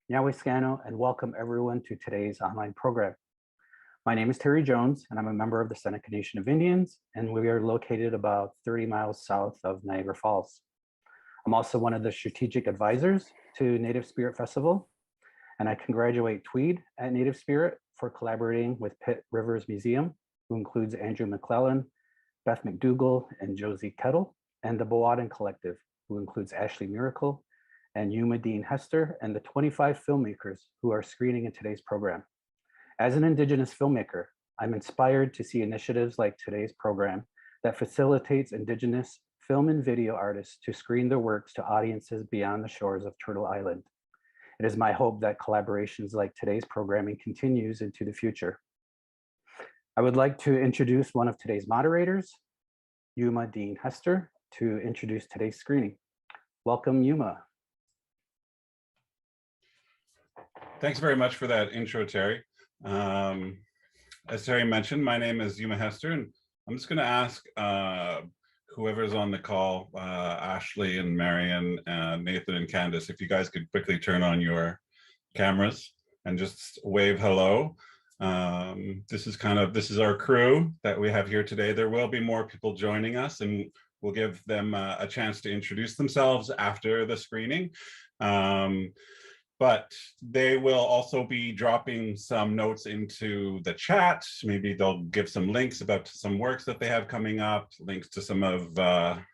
Madweyaanimad, and welcome everyone to today's online program. My name is Terry Jones, and I'm a member of the Seneca Nation of Indians, and we are located about 30 miles south of Niagara Falls. I'm also one of the strategic advisors to Native Spirit Festival, and I congratulate Tweed at Native Spirit for collaborating with Pitt Rivers Museum, who includes Andrew McClellan, Beth McDougall, and Josie Kettle, and the Bawaadan Collective, who includes Ashley Maracle and Yuma Hester, and the 25 filmmakers who are screening in today's program. As an Indigenous filmmaker, I'm inspired to see initiatives like today's program that facilitates Indigenous film and video artists to screen their works to audiences beyond the shores of Turtle Island. It is my hope that collaborations like today's programming continues into the future. I would like to introduce one of today's moderators, Yuma Hester, to introduce today's screening. Welcome, Yuma. Thanks very much for that intro, Terry. As Terry mentioned, my name is Yuma Hester, and I'm just going to ask whoever's on the call, Ashley and Marjan, Nathan and Candace, if you guys could quickly turn on your cameras and just wave hello. This is our crew that we have here today. There will be more people joining us, and we'll give them a chance to introduce themselves after the screening. But they will also be dropping some notes into the chat. Maybe they'll give some links about some works that they have coming up, links to some of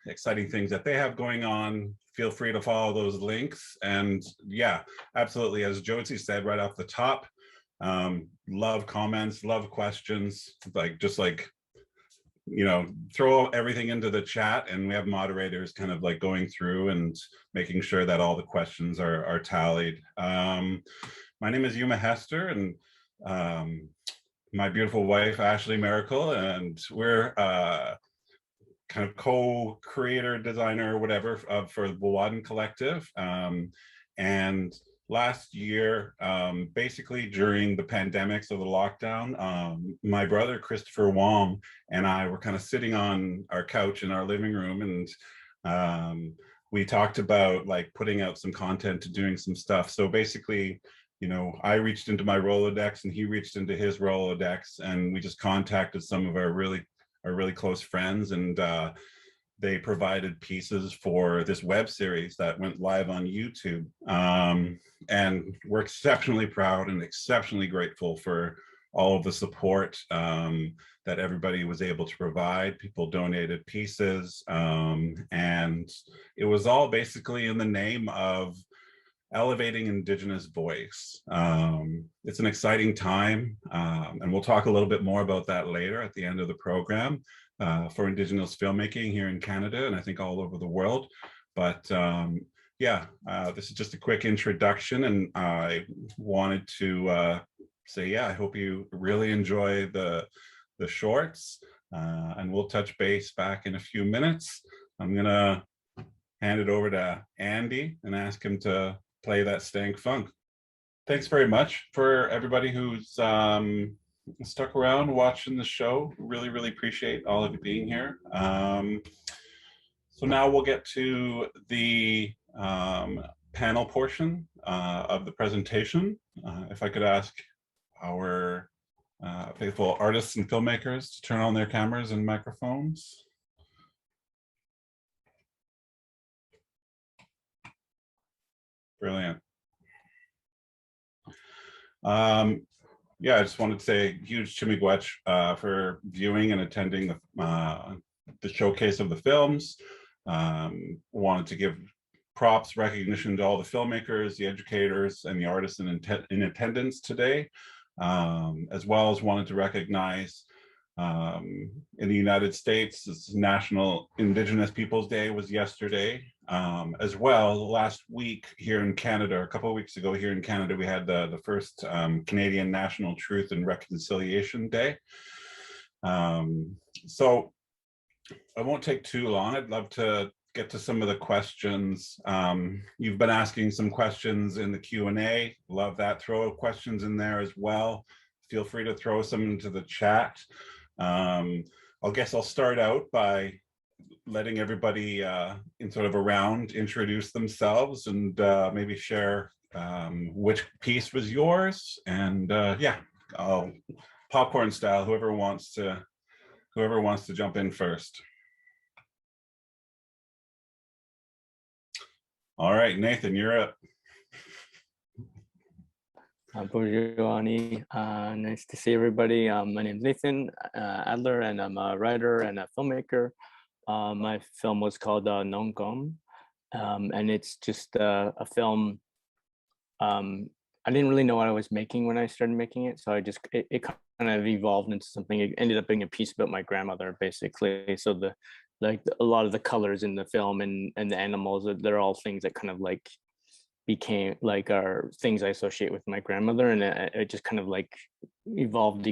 exciting things that they have going on. Feel free to follow those links. And yeah, absolutely, as Josie said right off the top, love comments, love questions, throw everything into the chat, and we have moderators kind of like going through and making sure that all the questions are tallied. My name is Yuma Hester, and my beautiful wife, Ashley Maracle, and we're kind of co-creator, designer, whatever, for the Bawaadan Collective. And last year, basically during the pandemic, so the lockdown, my brother Christopher Wong and I were kind of sitting on our couch in our living room, and we talked about like putting out some content to doing some stuff. So basically, you know, I reached into my Rolodex and he reached into his Rolodex, and we just contacted some of our really close friends, and they provided pieces for this web series that went live on YouTube. And we're exceptionally proud and exceptionally grateful for all of the support that everybody was able to provide. People donated pieces, and it was all basically in the name of elevating Indigenous voice. It's an exciting time, and we'll talk a little bit more about that later at the end of the program. For Indigenous filmmaking here in Canada, and I think all over the world. But yeah, this is just a quick introduction, and I wanted to say, yeah, I hope you really enjoy the shorts, and we'll touch base back in a few minutes. I'm gonna hand it over to Andy and ask him to play that stank funk. Thanks very much for everybody who's stuck around watching the show. Really appreciate all of you being here. So now we'll get to the panel portion of the presentation. If I could ask our faithful artists and filmmakers to turn on their cameras and microphones. Brilliant. Yeah, I just wanted to say huge chimigwech for viewing and attending the showcase of the films. Wanted to give props, recognition to all the filmmakers, the educators, and the artists in attendance today, as well as wanted to recognize in the United States, this National Indigenous Peoples Day was yesterday. As well, last week here in Canada, a couple of weeks ago here in Canada, we had the first Canadian National Truth and Reconciliation Day. So I won't take too long. I'd love to get to some of the questions. You've been asking some questions in the Q&A. Love that. Throw questions in there as well. Feel free to throw some into the chat. I guess I'll start out by letting everybody in sort of a round introduce themselves and maybe share which piece was yours, and yeah, I'll popcorn style, whoever wants to jump in first. All right, Nathan, you're up. Bonjour, nice to see everybody. My name is Nathan Adler, and I'm a writer and a filmmaker. My film was called Non-Indigenous, and it's just a film. I didn't really know what I was making when I started making it, so it kind of evolved into something. It ended up being a piece about my grandmother, basically. So a lot of the colors in the film and the animals, they're all things that kind of like became like are things I associate with my grandmother, and it just kind of like evolved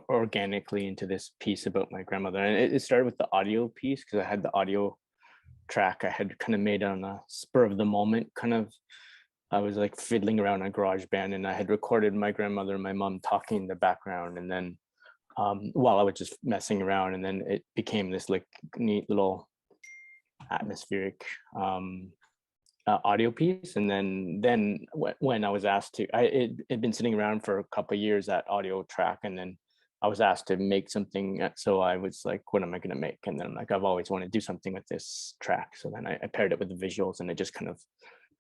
organically into this piece about my grandmother. And it started with the audio piece because I had the audio track I had kind of made on a spur of the moment kind of. I was like fiddling around on GarageBand, and I had recorded my grandmother and my mom talking in the background, and then while I was just messing around, and then it became this like neat little atmospheric audio piece. And then when I was asked to, it had been sitting around for a couple of years, that audio track, and then I was asked to make something. So I was like, what am I going to make? And then like, I've always wanted to do something with this track. So then I paired it with the visuals, and it just kind of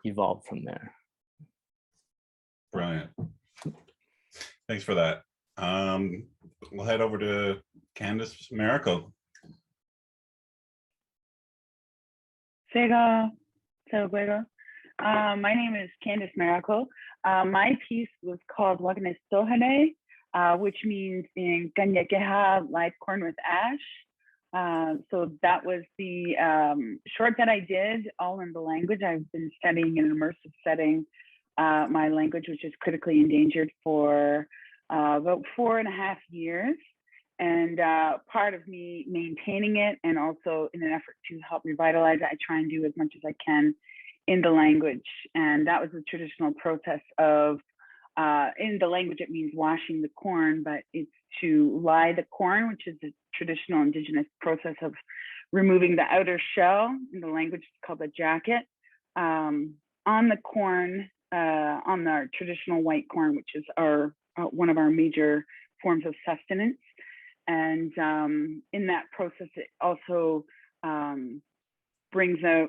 evolved from there. Brilliant. Thanks for that. We'll head over to Candace Maracle. Sega. My name is Candace Maracle. My piece was called Wagnestohane, which means in Kanyakeha, light corn with ash. So that was the short that I did, all in the language. I've been studying in an immersive setting, my language, which is critically endangered, for about 4.5 years. And part of me maintaining it, and also in an effort to help revitalize it, I try and do as much as I can in the language. And that was the traditional process of, in the language, it means washing the corn, but it's to lie the corn, which is the traditional indigenous process of removing the outer shell. In the language, it's called a jacket. On the corn, on our traditional white corn, which is our one of our major forms of sustenance. And in that process, it also brings out,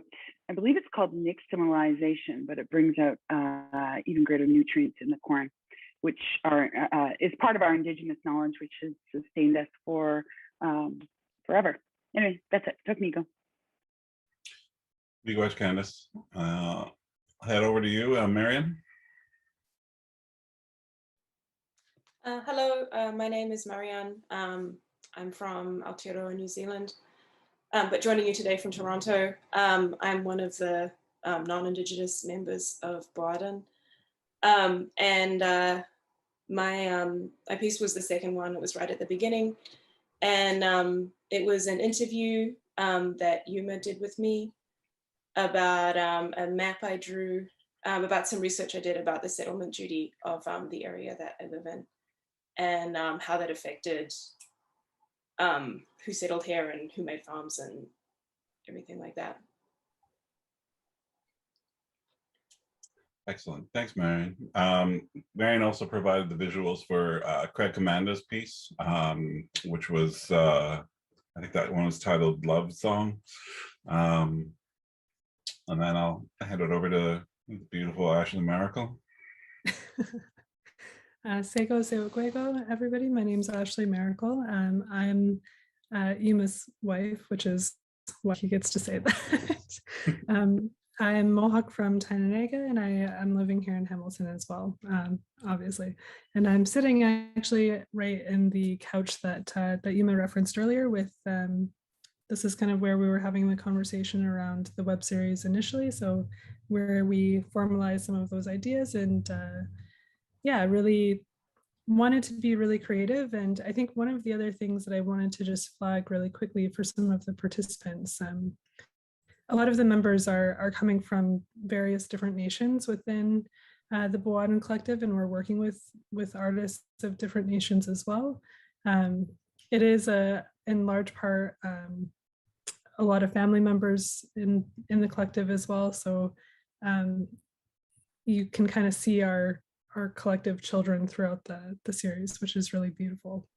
I believe it's called nixtamalization, but it brings out even greater nutrients in the corn, which is part of our indigenous knowledge, which has sustained us for forever. Anyway, that's it. Toknigo. Miigwech, Candace. Head over to you, Marjan. Hello, my name is Marjan. I'm from Aotearoa, New Zealand, but joining you today from Toronto. I'm one of the non-Indigenous members of Bawaadan, and my piece was the second one. It was right at the beginning, and it was an interview that Yuma did with me about a map I drew, about some research I did about the settlement duty of the area that I live in, and how that affected who settled here and who made farms and everything like that. Excellent. Thanks, Marjan. Marjan also provided the visuals for Craig Commanda's piece, which was, I think that one was titled Love Song. And then I'll hand it over to the beautiful Ashley Maracle. Sego Seukwego, everybody. My name is Ashley Maracle. I'm Yuma's wife, which is why he gets to say that. I'm Mohawk from Tainanega, and I am living here in Hamilton as well, obviously. And I'm sitting actually right in the couch that Yuma referenced earlier with, this is kind of where we were having the conversation around the web series initially. So where we formalized some of those ideas, and yeah, really wanted to be really creative. And I think one of the other things that I wanted to just flag really quickly for some of the participants, a lot of the members are coming from various different nations within the Bawaadan Collective, and we're working with artists of different nations as well. It is in large part a lot of family members in the collective as well. So you can kind of see our collective children throughout the series, which is really beautiful.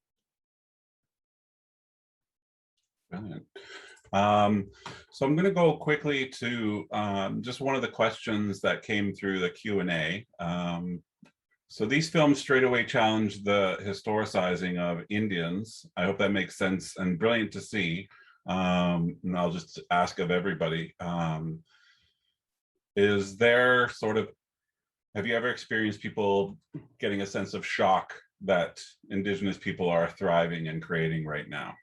Brilliant. So I'm going to go quickly to just one of the questions that came through the Q&A. So these films straight away challenge the historicizing of Indians. I hope that makes sense and brilliant to see. And I'll just ask of everybody, is there sort of, have you ever experienced people getting a sense of shock that Indigenous people are thriving and creating right now?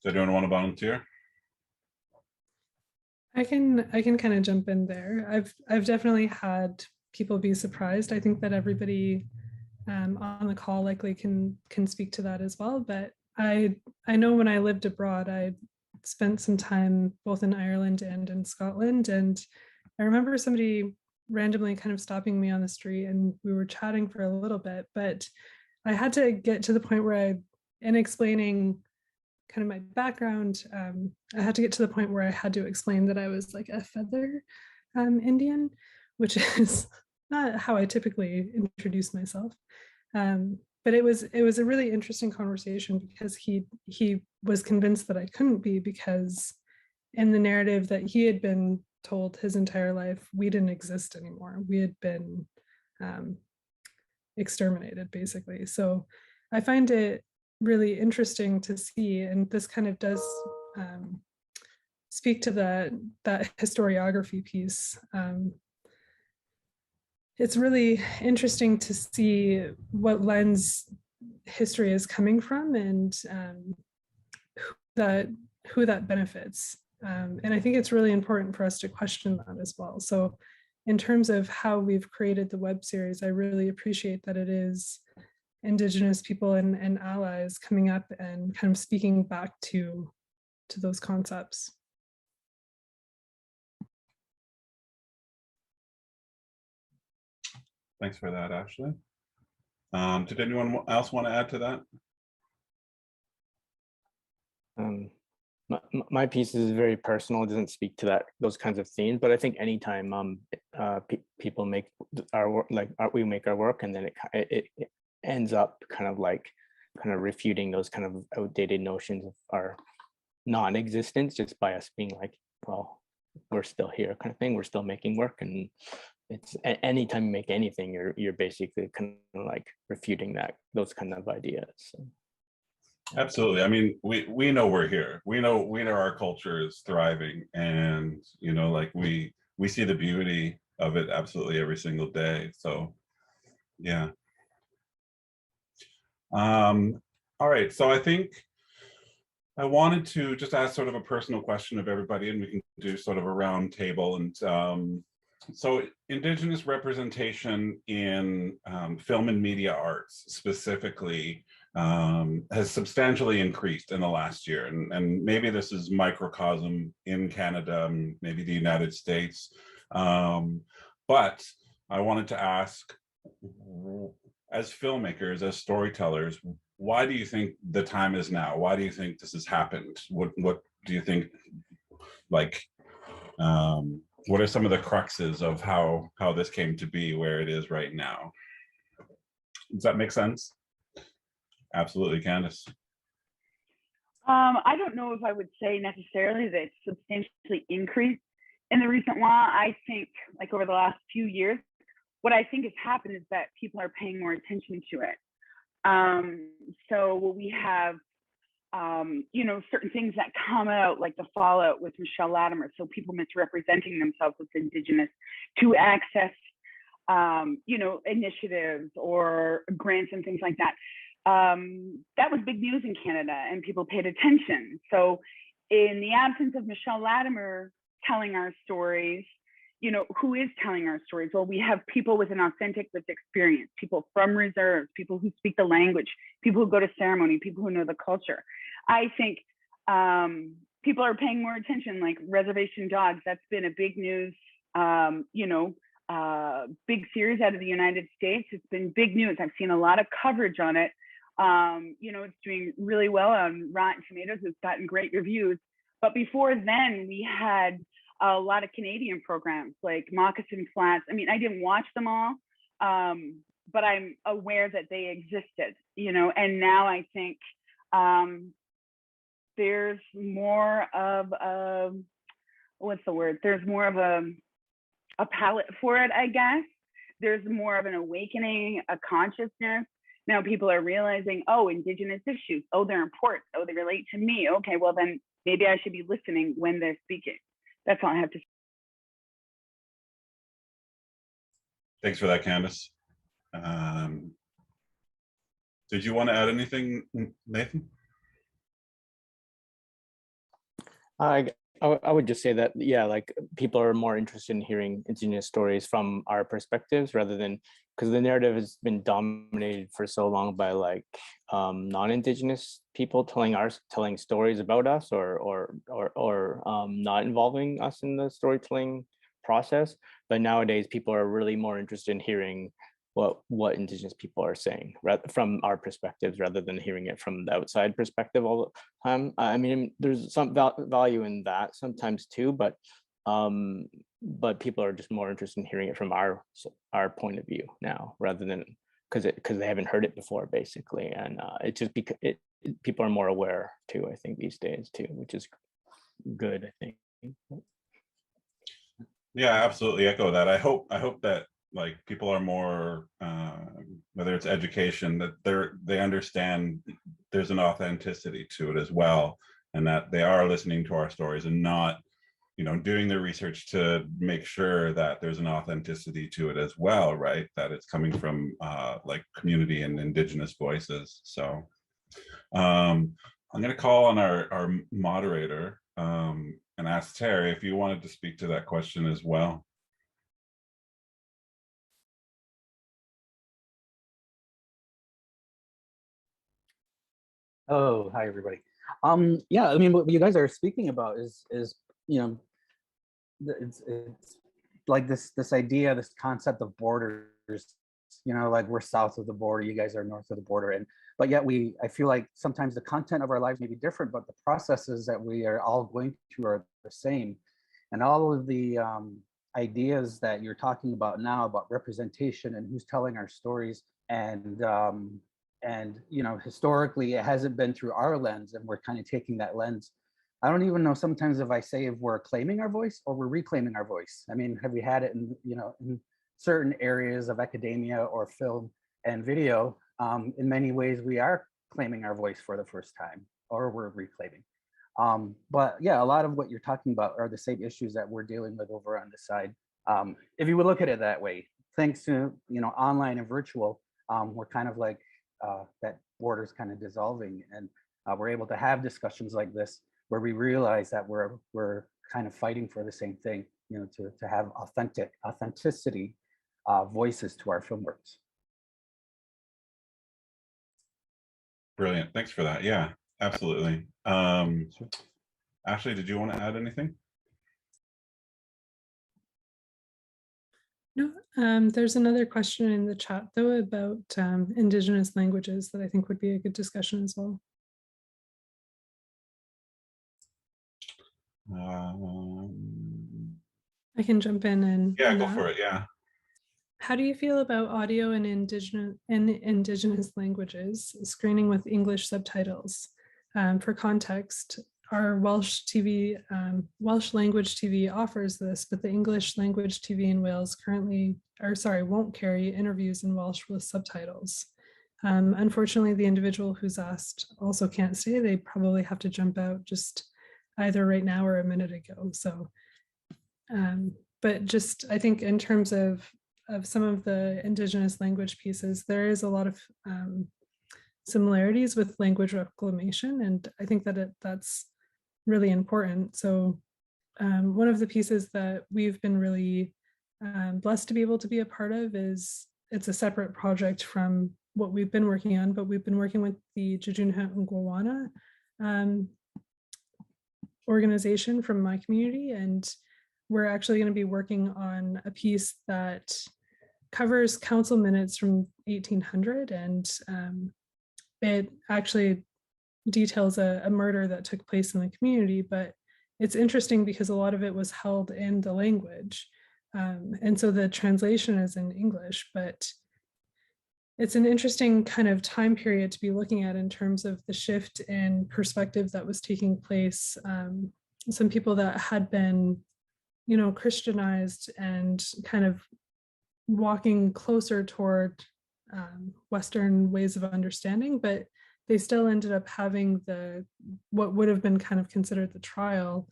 Does anyone want to volunteer? I can kind of jump in there. I've definitely had people be surprised. I think that everybody on the call likely can speak to that as well. But I know when I lived abroad, I spent some time both in Ireland and in Scotland, and I remember somebody randomly kind of stopping me on the street, and we were chatting for a little bit. But I had to get to the point where in explaining kind of my background, I had to get to the point where I had to explain that I was like a feather Indian, which is not how I typically introduce myself. But it was a really interesting conversation because he was convinced that I couldn't be, because in the narrative that he had been told his entire life, we didn't exist anymore. We had been exterminated, basically. So I find it really interesting to see, and this kind of does speak to that historiography piece. It's really interesting to see what lens history is coming from, and who that benefits. And I think it's really important for us to question that as well. So in terms of how we've created the web series, I really appreciate that it is Indigenous people and allies coming up and kind of speaking back to those concepts. Thanks for that, Ashley. Did anyone else want to add to that? My piece is very personal. It doesn't speak to those kinds of themes, but I think anytime people make our work, we make our work, and then it ends up kind of refuting those kind of outdated notions of our non-existence, just by us being like, well, we're still here, kind of thing. We're still making work, and it's anytime you make anything, you're basically kind of like refuting those kind of ideas. So. Absolutely. I mean, we know we're here. We know our culture is thriving, and like we see the beauty of it absolutely every single day. So, yeah. All right. So I think I wanted to just ask sort of a personal question of everybody, and we can do sort of a round table. And so Indigenous representation in film and media arts specifically has substantially increased in the last year. And maybe this is microcosm in Canada, maybe the United States. But I wanted to ask, as filmmakers, as storytellers, why do you think the time is now? Why do you think this has happened? What do you think, like, what are some of the cruxes of how this came to be where it is right now? Does that make sense? Absolutely, Candace. I don't know if I would say necessarily that it's substantially increased in the recent while. I think, like, over the last few years, what I think has happened is that people are paying more attention to it. So we have, certain things that come out, like the fallout with Michelle Latimer. So people misrepresenting themselves as Indigenous to access, initiatives or grants and things like that. That was big news in Canada, and people paid attention. So in the absence of Michelle Latimer telling our stories, who is telling our stories? Well, we have people with an authentic lived experience, people from reserves, people who speak the language, people who go to ceremony, people who know the culture. I think people are paying more attention, like Reservation Dogs. That's been a big news, big series out of the United States. It's been big news. I've seen a lot of coverage on it. It's doing really well on Rotten Tomatoes. It's gotten great reviews. But before then, we had a lot of Canadian programs like Moccasin Flats. I mean, I didn't watch them all, but I'm aware that they existed, you know, and now I think there's more of a, what's the word? There's more of a palette for it, I guess. There's more of an awakening, a consciousness. Now people are realizing, oh, Indigenous issues, oh, they're important, oh, they relate to me. Okay, well then maybe I should be listening when they're speaking. That's all I have to say. Thanks for that, Candace. Did you want to add anything, Nathan? I would just say that, yeah, like people are more interested in hearing Indigenous stories from our perspectives rather than, because the narrative has been dominated for so long by like non-Indigenous people telling stories about us or not involving us in the storytelling process. But nowadays people are really more interested in hearing what Indigenous people are saying from our perspectives rather than hearing it from the outside perspective all the time. I mean, there's some value in that sometimes too, but people are just more interested in hearing it from our point of view now rather than because they haven't heard it before, basically. And it just because people are more aware too, I think, these days too, which is good, I think. Yeah, absolutely echo that. I hope that like people are more whether it's education, that they understand there's an authenticity to it as well, and that they are listening to our stories and not, you know, doing their research to make sure that there's an authenticity to it as well, right? That it's coming from like community and Indigenous voices. So I'm going to call on our moderator and ask Terry if you wanted to speak to that question as well. Oh, hi everybody. Yeah, I mean, what you guys are speaking about is you know, it's like this idea, this concept of borders. You know, like we're south of the border, you guys are north of the border, but yet I feel like sometimes the content of our lives may be different, but the processes that we are all going through are the same. And all of the ideas that you're talking about now about representation and who's telling our stories, and you know, historically it hasn't been through our lens, and we're kind of taking that lens. I don't even know sometimes if I say if we're claiming our voice or we're reclaiming our voice. I mean, have we had it in, you know, in certain areas of academia or film and video? In many ways we are claiming our voice for the first time, or we're reclaiming. But yeah, a lot of what you're talking about are the same issues that we're dealing with over on this side. If you would look at it that way, thanks to, you know, online and virtual, we're kind of like that border's kind of dissolving, and we're able to have discussions like this where we realize that we're kind of fighting for the same thing, you know, to have authenticity voices to our film works. Brilliant, thanks for that. Yeah, absolutely. Ashley, did you want to add anything? No, there's another question in the chat though about Indigenous languages that I think would be a good discussion as well. I can jump in and yeah, go for it. Yeah. How do you feel about audio in Indigenous languages screening with English subtitles? For context, our Welsh language TV offers this, but the English language TV in Wales won't carry interviews in Welsh with subtitles. Unfortunately, the individual who's asked also can't stay. They probably have to jump out just either right now or a minute ago. So, but just I think in terms of some of the Indigenous language pieces, there is a lot of similarities with language reclamation, and I think that that's really important. So one of the pieces that we've been really blessed to be able to be a part of it's a separate project from what we've been working on, but we've been working with the Jujunha Ngwawana organization from my community, and we're actually going to be working on a piece that covers council minutes from 1800, and it actually details a murder that took place in the community, but it's interesting because a lot of it was held in the language. And so the translation is in English, but it's an interesting kind of time period to be looking at in terms of the shift in perspective that was taking place. Some people that had been, you know, Christianized and kind of walking closer toward Western ways of understanding, but they still ended up having what would have been kind of considered the trial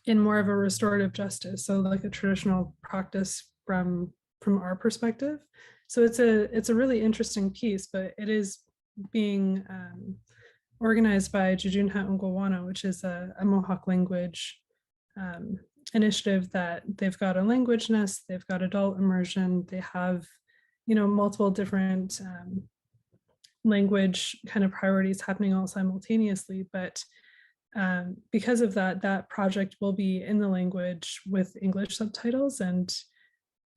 in more of a restorative justice, so like a traditional practice from our perspective. So it's a really interesting piece, but it is being organized by Jujunha Ungwawana, which is a Mohawk language initiative that they've got a language nest, they've got adult immersion, they have, you know, multiple different language kind of priorities happening all simultaneously. But because of that, that project will be in the language with English subtitles. And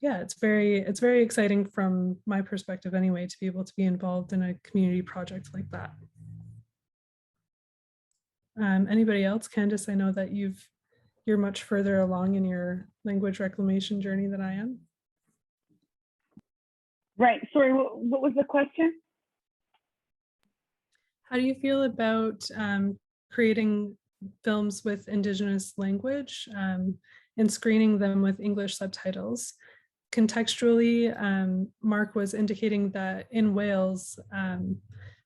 yeah, it's very exciting from my perspective anyway, to be able to be involved in a community project like that. Anybody else? Candace, I know that you're much further along in your language reclamation journey than I am. Right, sorry, what was the question? How do you feel about creating films with Indigenous language and screening them with English subtitles? Contextually, Mark was indicating that in Wales,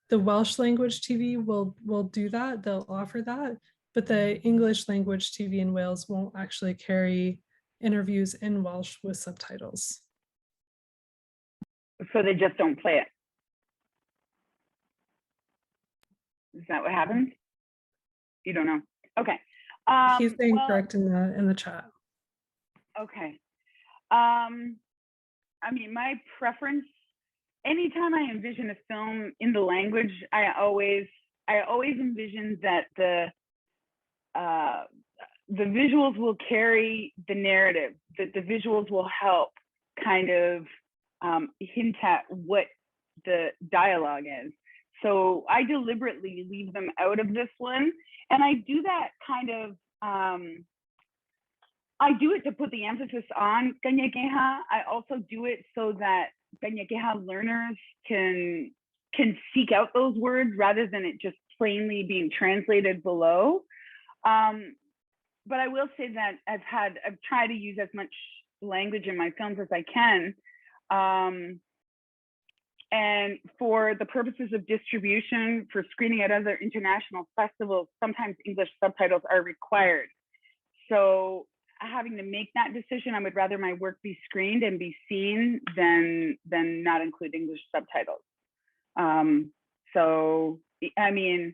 the Welsh language TV will do that, they'll offer that, but the English language TV in Wales won't actually carry interviews in Welsh with subtitles. So they just don't play it. Is that what happened? You don't know. Okay. He's saying correct in the chat. Okay. I mean, my preference, anytime I envision a film in the language, I always envision that the visuals will carry the narrative, that the visuals will help kind of hint at what the dialogue is. So I deliberately leave them out of this one. And I do that kind of, I do it to put the emphasis on Kanyekeha. I also do it so that Kanyekeha learners can seek out those words rather than it just plainly being translated below. But I will say that I've tried to use as much language in my films as I can. And for the purposes of distribution, for screening at other international festivals, sometimes English subtitles are required. So having to make that decision, I would rather my work be screened and be seen than not include English subtitles. So, I mean,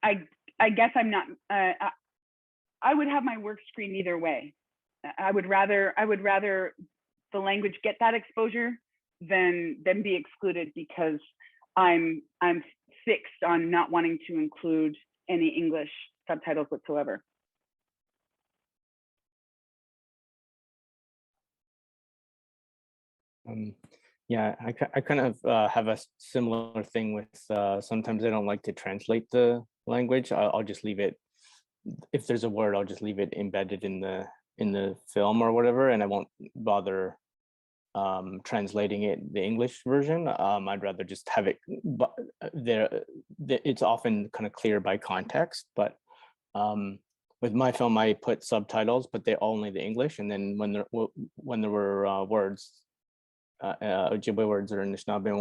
I guess I'm not, I would have my work screened either way. I would rather the language get that exposure than be excluded because I'm fixed on not wanting to include any English subtitles whatsoever. Yeah, I kind of have a similar thing with sometimes I don't like to translate the language. I'll just leave it, if there's a word, I'll just leave it embedded in the film or whatever, and I won't bother translating it the English version. I'd rather just have it there. It's often kind of clear by context, but with my film I put subtitles, but they're only the English, and then when there were words, Ojibwe words or Anishinaabe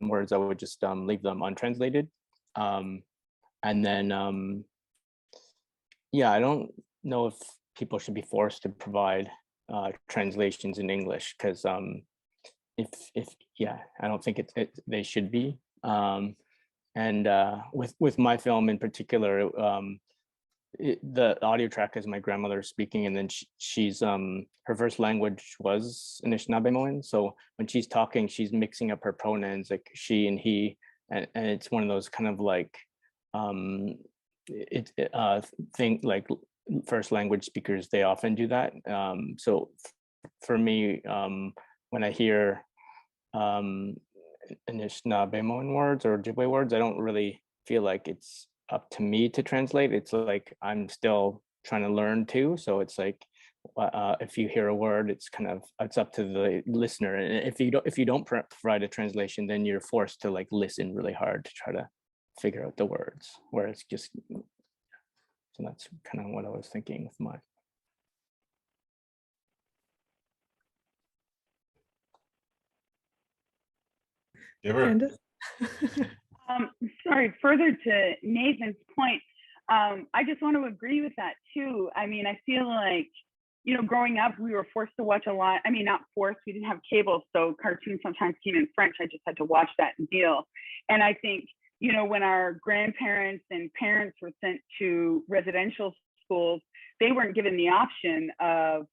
words, I would just leave them untranslated. And then, yeah, I don't know if people should be forced to provide translations in English, because yeah, I don't think they should be. And with my film in particular, the audio track is my grandmother speaking, and then she's her first language was Anishinaabe, so when she's talking, she's mixing up her pronouns like she and he, and it's one of those kind of like thing, like first language speakers, they often do that. So for me, when I hear Anishinaabe words or Ojibwe words, I don't really feel like it's up to me to translate. It's like I'm still trying to learn too. So it's like if you hear a word, it's up to the listener. And if you don't provide a translation, then you're forced to like listen really hard to try to figure out the words. Where it's just, so that's kind of what I was thinking with mine. Candace? Sorry, further to Nathan's point, I just want to agree with that too. I mean, I feel like, you know, growing up, we were forced to watch a lot. I mean, not forced, we didn't have cable, so cartoons sometimes came in French. I just had to watch that and deal. And I think, you know, when our grandparents and parents were sent to residential schools, they weren't given the option of,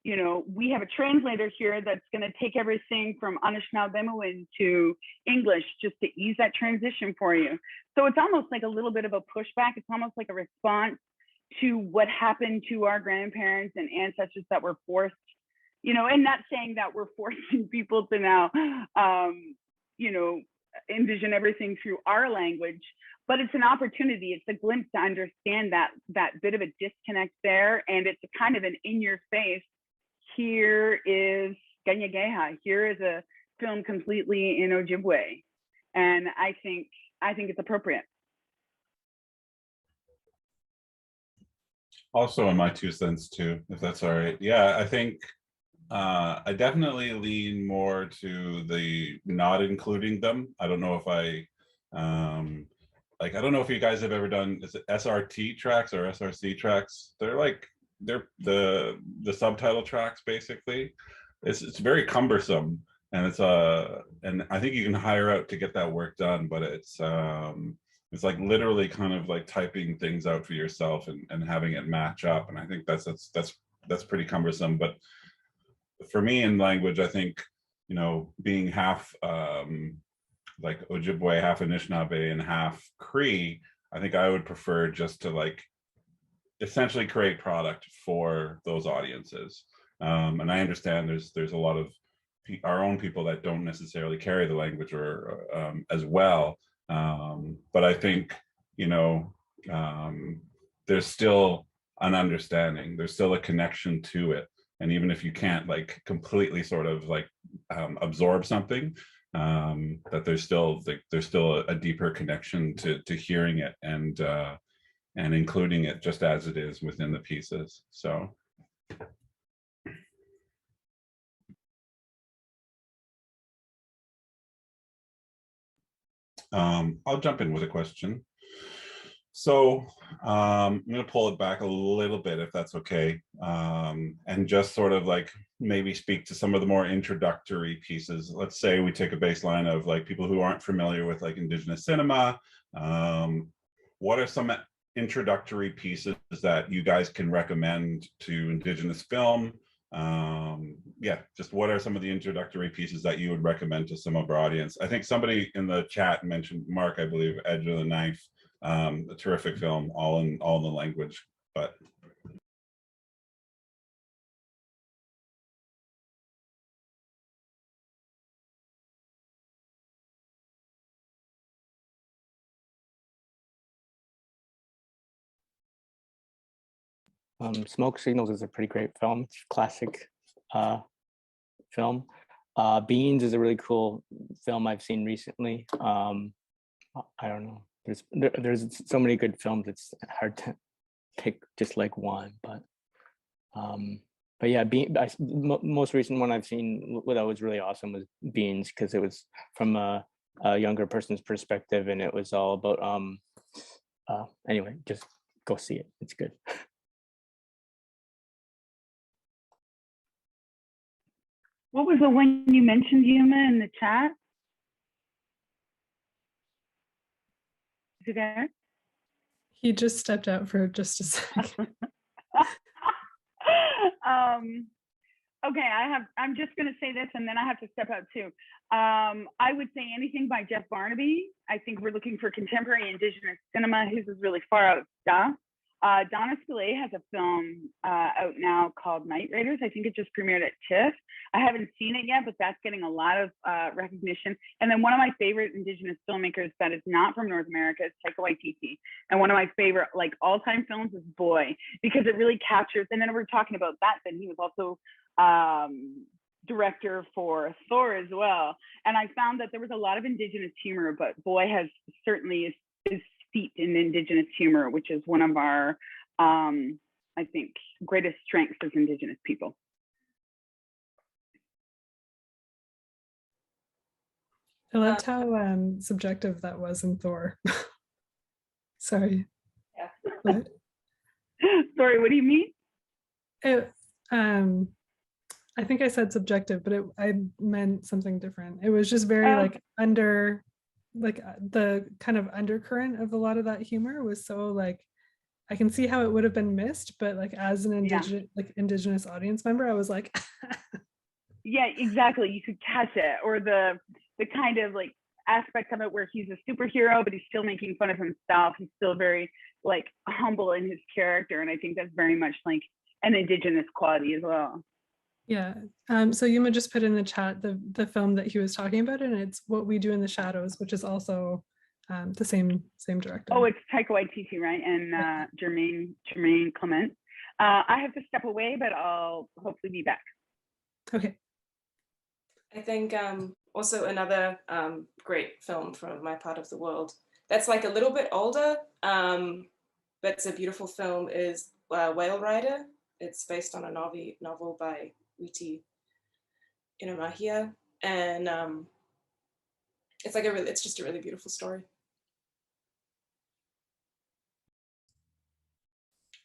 you know, we have a translator here that's going to take everything from Anishinaabemowin to English just to ease that transition for you. So it's almost like a little bit of a pushback. It's almost like a response to what happened to our grandparents and ancestors that were forced, you know, and not saying that we're forcing people to now, you know, envision everything through our language, but it's an opportunity. It's a glimpse to understand that bit of a disconnect there. And it's a kind of an in your face. Here is Ganyageha. Here is a film completely in Ojibwe. And I think it's appropriate. Also in my 2 cents too, if that's all right. Yeah, I think I definitely lean more to the not including them. I don't know if I don't know if you guys have ever done, is it SRT tracks or SRC tracks? They're the subtitle tracks basically. It's very cumbersome, and and I think you can hire out to get that work done, but it's like literally kind of like typing things out for yourself and having it match up. And I think that's pretty cumbersome. But for me in language, I think, you know, being half like Ojibwe, half Anishinaabe, and half Cree, I think I would prefer just to like essentially create product for those audiences. And I understand there's a lot of our own people that don't necessarily carry the language or as well. But I think, you know, there's still an understanding, there's still a connection to it. And even if you can't like completely sort of like absorb something, that there's still a deeper connection to hearing it and including it just as it is within the pieces. So. I'll jump in with a question. So I'm going to pull it back a little bit, if that's okay, and just sort of like maybe speak to some of the more introductory pieces. Let's say we take a baseline of like people who aren't familiar with like Indigenous cinema. What are some introductory pieces that you guys can recommend to Indigenous film? Yeah, just what are some of the introductory pieces that you would recommend to some of our audience? I think somebody in the chat mentioned Mark, I believe, Edge of the Knife, a terrific film, all in the language. But Smoke Signals is a pretty great film. It's a classic film. Beans is a really cool film I've seen recently. I don't know. There's so many good films. It's hard to pick just like one, but yeah, most recent one I've seen that was really awesome was Beans, because it was from a younger person's perspective, and it was all about anyway, just go see it. It's good. What was the one you mentioned, Yuma, in the chat? Is he there? He just stepped out for just a second. Okay, I'm just going to say this, and then I have to step out too. I would say anything by Jeff Barnaby. I think we're looking for contemporary Indigenous cinema. His is really far out stuff. Donna Spillet has a film out now called Night Raiders. I think it just premiered at TIFF. I haven't seen it yet, but that's getting a lot of recognition. And then one of my favorite Indigenous filmmakers that is not from North America is Taika Waititi. And one of my favorite like all-time films is Boy, because it really captures, and then we're talking about that, then he was also director for Thor as well. And I found that there was a lot of Indigenous humor, but Boy has certainly is steeped in Indigenous humor, which is one of our, I think, greatest strengths as Indigenous people. I loved how subjective that was in Thor. Sorry. Yeah. What? Sorry, what do you mean? It, I think I said subjective, but I meant something different. It was just very like the kind of undercurrent of a lot of that humor was so like, I can see how it would have been missed, but like as an Indigenous audience member, I was like, yeah, exactly. You could catch it, or the kind of like aspect of it where he's a superhero, but he's still making fun of himself. He's still very like humble in his character, and I think that's very much like an Indigenous quality as well. Yeah. So Yuma just put in the chat the film that he was talking about, and it's What We Do in the Shadows, which is also the same director. Oh, it's Taika Waititi, right? And Jermaine Clement. I have to step away, but I'll hopefully be back. Okay. I think also another great film from my part of the world that's like a little bit older, but it's a beautiful film is Whale Rider. It's based on a novel by Witi Inamahia, and it's like it's just a really beautiful story.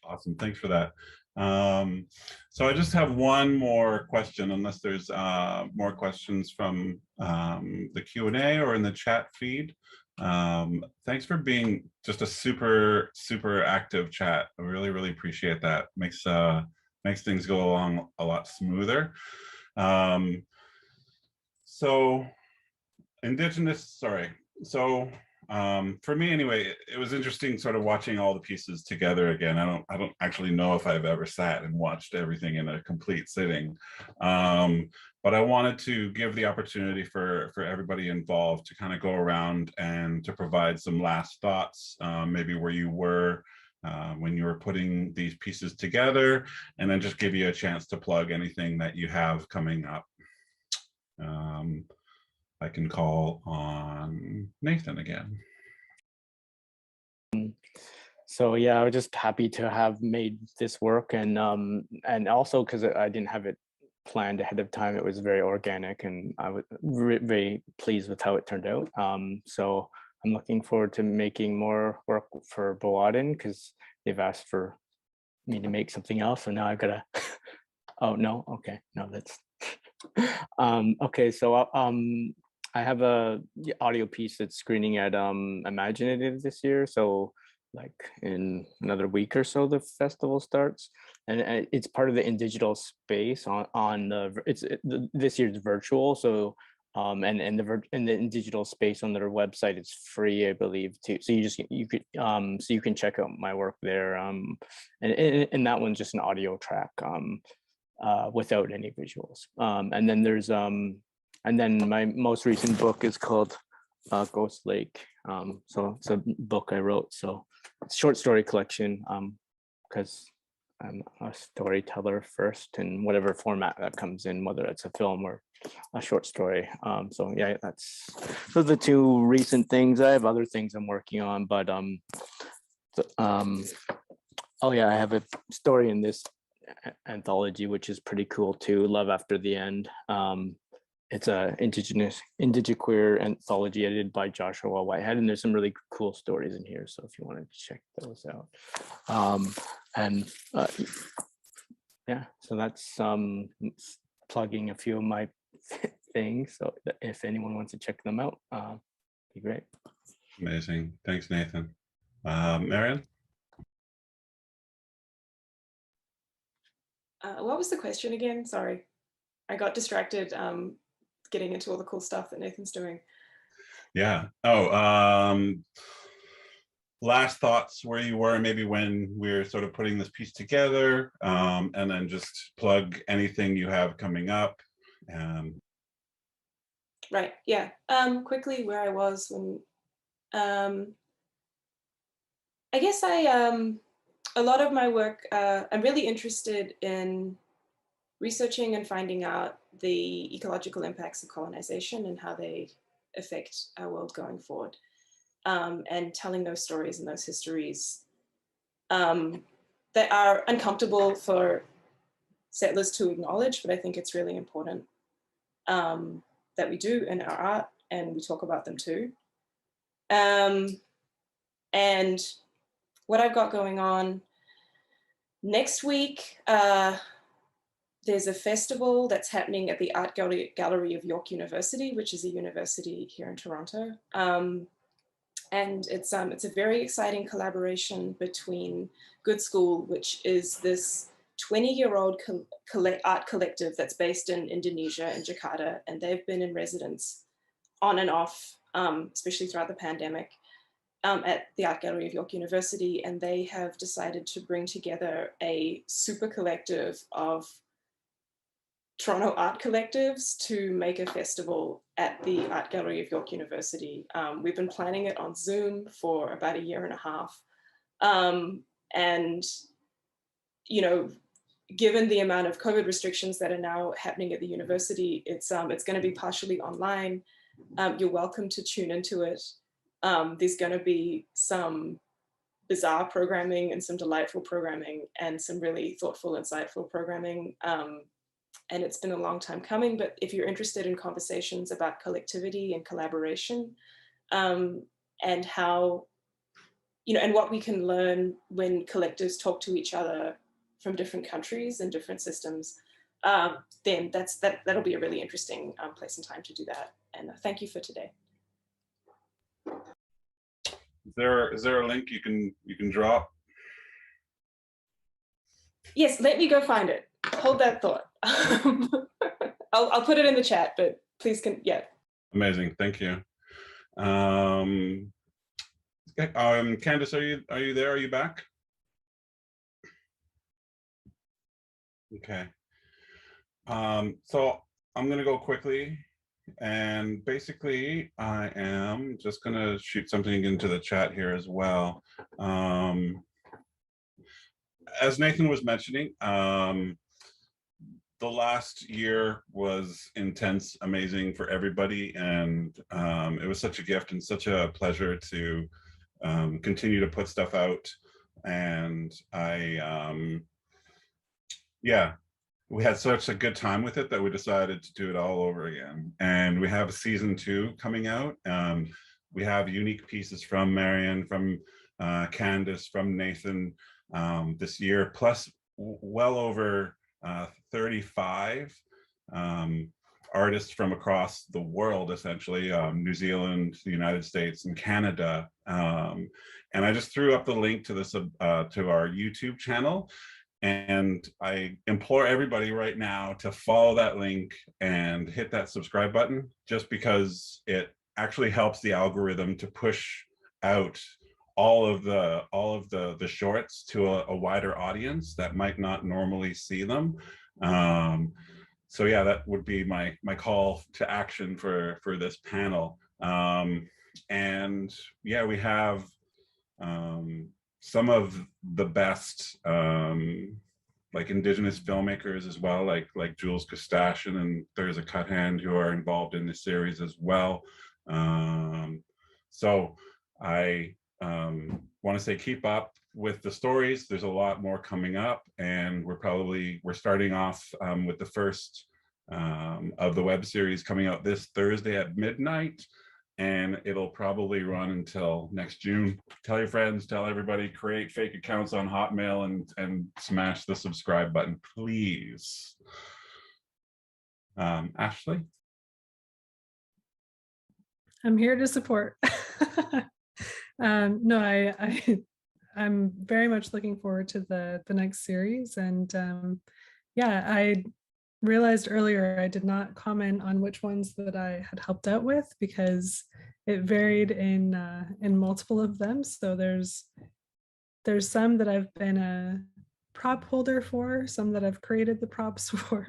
Awesome, thanks for that. So I just have one more question, unless there's more questions from the Q&A or in the chat feed. Thanks for being just a super active chat. I really appreciate that. Makes things go along a lot smoother. So for me anyway, it was interesting sort of watching all the pieces together again. I don't actually know if I've ever sat and watched everything in a complete sitting, but I wanted to give the opportunity for everybody involved to kind of go around and to provide some last thoughts, maybe where you were when you were putting these pieces together, and then just give you a chance to plug anything that you have coming up. I can call on Nathan again. So yeah, I was just happy to have made this work, and also because I didn't have it planned ahead of time, it was very organic, and I was very pleased with how it turned out. So I'm looking forward to making more work for Bawaadan, because they've asked for me to make something else, so now I've got to. Oh no, okay, no, that's okay. So I have a audio piece that's screening at Imaginative this year. So like in another week or so, the festival starts, and it's part of the Indigital space on the this year's virtual. So and the Indigital space on their website is free, I believe, too. So you can check out my work there. And that one's just an audio track without any visuals. And then there's and then my most recent book is called Ghost Lake. So it's a book I wrote. So it's a short story collection, because I'm a storyteller first, in whatever format that comes in, whether it's a film or a short story. So yeah, those are the two recent things. I have other things I'm working on, but oh yeah, I have a story in this anthology, which is pretty cool too, Love After the End. It's a indigiqueer anthology edited by Joshua Whitehead, and there's some really cool stories in here, so if you want to check those out. Yeah, so that's plugging a few of my things, so if anyone wants to check them out, be great. Amazing, thanks Nathan. Marjan? What was the question again? Sorry, I got distracted getting into all the cool stuff that Nathan's doing. Yeah. last thoughts where you were maybe when we're sort of putting this piece together, and then just plug anything you have coming up. Right, yeah. Quickly where I was when, I guess a lot of my work, I'm really interested in researching and finding out the ecological impacts of colonization and how they affect our world going forward, and telling those stories and those histories that are uncomfortable for settlers to acknowledge, but I think it's really important that we do in our art and we talk about them too. And what I've got going on next week, there's a festival that's happening at the Art Gallery of York University, which is a university here in Toronto. And it's a very exciting collaboration between Good School, which is this 20-year-old art collective that's based in Indonesia, in Jakarta, and they've been in residence on and off, especially throughout the pandemic, at the Art Gallery of York University, and they have decided to bring together a super collective of Toronto art collectives to make a festival at the Art Gallery of York University. We've been planning it on Zoom for about 1.5 years. And, you know, given the amount of COVID restrictions that are now happening at the university, it's going to be partially online. You're welcome to tune into it. There's going to be some bizarre programming and some delightful programming and some really thoughtful, insightful programming. And it's been a long time coming, but if you're interested in conversations about collectivity and collaboration, and how, you know, and what we can learn when collectives talk to each other from different countries and different systems, then that'll be a really interesting place and time to do that. And thank you for today. Is there a link you can drop? Yes, let me go find it. Hold that thought. I'll put it in the chat, but please yeah. Amazing, thank you. Candace, are you there? Are you back? Okay. So I'm gonna go quickly, and basically I am just gonna shoot something into the chat here as well. As Nathan was mentioning, the last year was intense, amazing for everybody, and it was such a gift and such a pleasure to continue to put stuff out. And yeah, we had such a good time with it that we decided to do it all over again. And we have season 2 coming out. We have unique pieces from Marjan, from Candace, from Nathan this year, plus well over 35 artists from across the world, essentially, New Zealand, the United States, and Canada. And I just threw up the link to this to our YouTube channel. And I implore everybody right now to follow that link and hit that subscribe button, just because it actually helps the algorithm to push out all of the shorts to a wider audience that might not normally see them. So yeah, that would be my call to action for this panel. And yeah, we have some of the best like Indigenous filmmakers as well, like Jules Kostashian and There's a Cut Hand, who are involved in this series as well. So I want to say keep up with the stories. There's a lot more coming up, and we're starting off with the first of the web series coming out this Thursday at midnight, and it'll probably run until next June. Tell your friends, tell everybody, create fake accounts on Hotmail and smash the subscribe button, please. Ashley? I'm here to support. No, I'm very much looking forward to the next series. And yeah, I realized earlier I did not comment on which ones that I had helped out with, because it varied in multiple of them. So there's some that I've been a prop holder for, some that I've created the props for,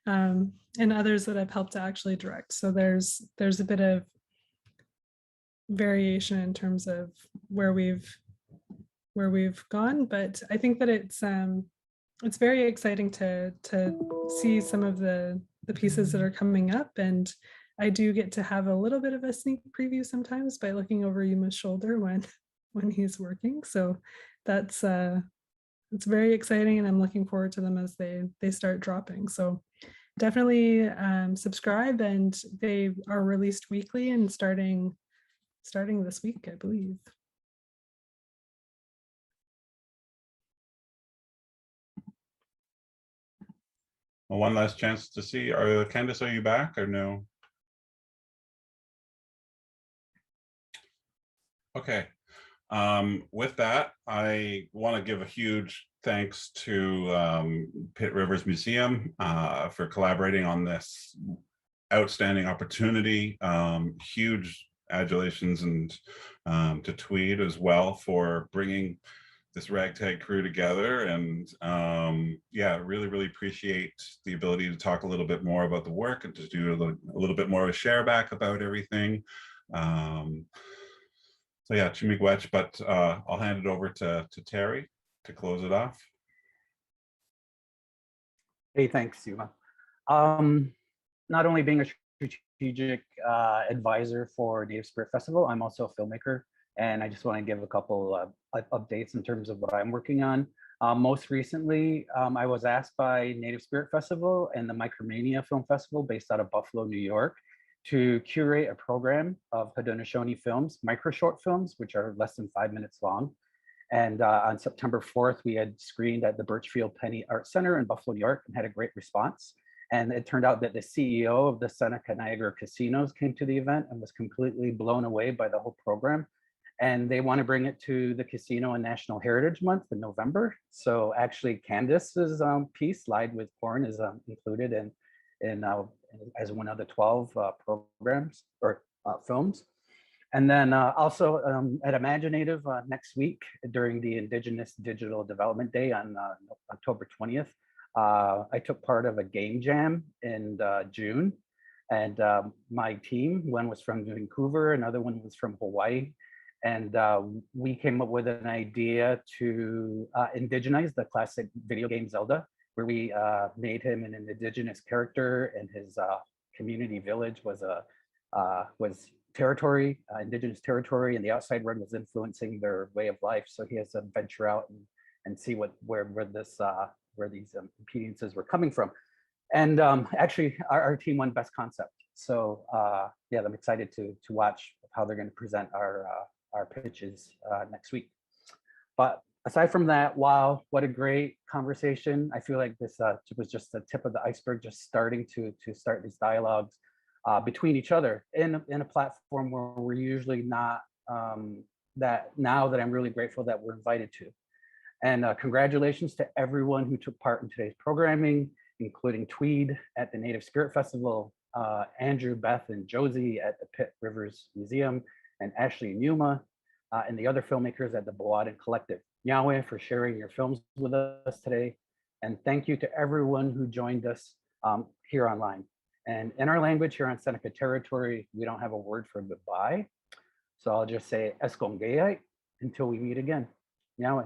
and others that I've helped to actually direct. So there's a bit of variation in terms of where we've gone, but I think that it's very exciting to see some of the pieces that are coming up, and I do get to have a little bit of a sneak preview sometimes by looking over Yuma's shoulder when he's working. So that's it's very exciting, and I'm looking forward to them as they start dropping. So definitely subscribe, and they are released weekly and starting this week, I believe. Well, one last chance to see. Candace, are you back or no? Okay. With that, I want to give a huge thanks to Pitt Rivers Museum for collaborating on this outstanding opportunity. Huge adulations and to Tweed as well for bringing this ragtag crew together, and yeah, really appreciate the ability to talk a little bit more about the work and to do a little bit more of a share back about everything. So yeah, Chimigwech, but I'll hand it over to Terry to close it off. Hey, thanks, Yuma. Not only being a strategic advisor for Native Spirit Festival, I'm also a filmmaker, and I just want to give a couple updates in terms of what I'm working on. Most recently, I was asked by Native Spirit Festival and the Micromania Film Festival based out of Buffalo, New York, to curate a program of Haudenosaunee films, micro short films, which are less than 5 minutes long. And on September 4th, we had screened at the Birchfield Penny Art Center in Buffalo, New York, and had a great response. And it turned out that the CEO of the Seneca Niagara Casinos came to the event and was completely blown away by the whole program. And they want to bring it to the Casino and National Heritage Month in November. So actually Candace's piece, Lyed with Corn, is included in as one of the 12 programs or films. And then also at Imaginative next week during the Indigenous Digital Development Day on October 20th, I took part of a game jam in June. And my team, one was from Vancouver, another one was from Hawaii. And we came up with an idea to indigenize the classic video game Zelda, where we made him an indigenous character, and his community village was territory, indigenous territory, and the outside world was influencing their way of life. So he has to venture out and see where these impediences were coming from. And actually, our team won Best Concept. So yeah, I'm excited to watch how they're going to present our pitches next week. But aside from that, wow, what a great conversation. I feel like this was just the tip of the iceberg, just starting to start these dialogues between each other in a platform where we're usually not, that now that I'm really grateful that we're invited to. And congratulations to everyone who took part in today's programming, including Tweed at the Native Spirit Festival, Andrew, Beth, and Josie at the Pitt Rivers Museum, and Ashley and Yuma, and the other filmmakers at the Bawaadan Collective. Yahweh for sharing your films with us today. And thank you to everyone who joined us here online. And in our language here on Seneca territory, we don't have a word for goodbye. So I'll just say Eskongeyai until we meet again. Yahweh.